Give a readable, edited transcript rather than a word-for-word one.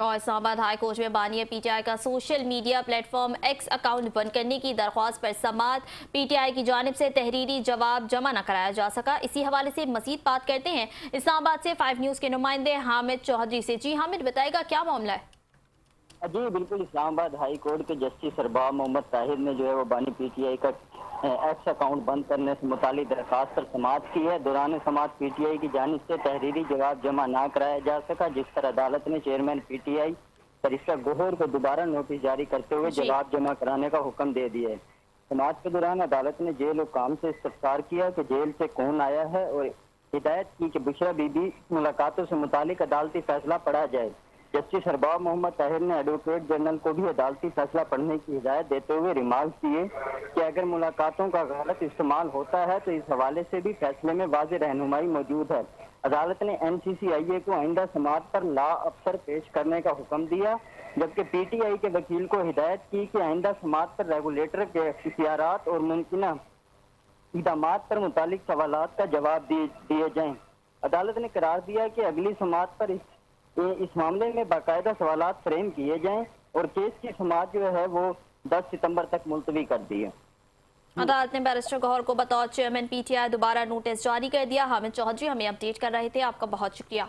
और Islamabad high court में बानिया PTI का social media platform x account बंद करने की दरख्वास्त पर समाअत पीटीआई की जानिब से तहरीरी जवाब जमा न कराया जा सका। इसी हवाले से मजीद बात करते हैं इस्लामाबाद से 5 न्यूज़ के नुमाइंदे हामिद चौधरी से। जी हामिद, बताएगा क्या मामला है? जी बिल्कुल, इस्लामाबाद हाई कोर्ट के जस्टिस सरबाब मोहम्मद ताहिर ने जो है वो बानी पीटीआई का एक्स अकाउंट बंद करने से मुतालिक दरखास्त पर समाअत की है। दौरान समाअत पीटीआई की जानिब से तहरीरी जवाब जमा ना कराया जा सका, जिस पर अदालत ने चेयरमैन पीटीआई सरिश्ता गोहर को दोबारा नोटिस जारी करते हुए जवाब जमा कराने का हुक्म दे दिया है। समाअत के दौरान अदालत ने जेल हुकाम से इस्तफसार किया कि जेल से कौन आया है और हिदायत की कि बुशरा बीबी मुलाकातों से मुतालिक अदालती फैसला पढ़ा जाए। जस्टिस सरबाब मोहम्मद ताहिर ने एडवोकेट जनरल को भी अदालती फैसला पढ़ने की हिदायत देते हुए रिमार्क दिए कि अगर मुलाकातों का गलत इस्तेमाल होता है तो इस हवाले से भी फैसले में वाज़ेह रहनुमाई मौजूद है। अदालत ने एमसीसीआईए को आइंदा समाअत पर ला अफसर पेश करने का हुक्म दिया, जबकि पीटीआई के वकील को हिदायत की कि आइंदा समाअत पर रेगुलेटर के इख्तियारात और मुमकिना इक़दामात पर मुतालिक सवालात का जवाब दिए जाएं। अदालत ने करार दिया कि अगली समाअत पर इस मामले में बाकायदा सवालात फ्रेम किए जाएं और केस की समाअत जो है वो 10 सितंबर तक मुलतवी कर दी है। अदालत ने बैरिस्टर गौहर को बतौर चेयरमैन पीटीआई दोबारा नोटिस जारी कर दिया। हामिद चौधरी हमें अपडेट कर रहे थे, आपका बहुत शुक्रिया।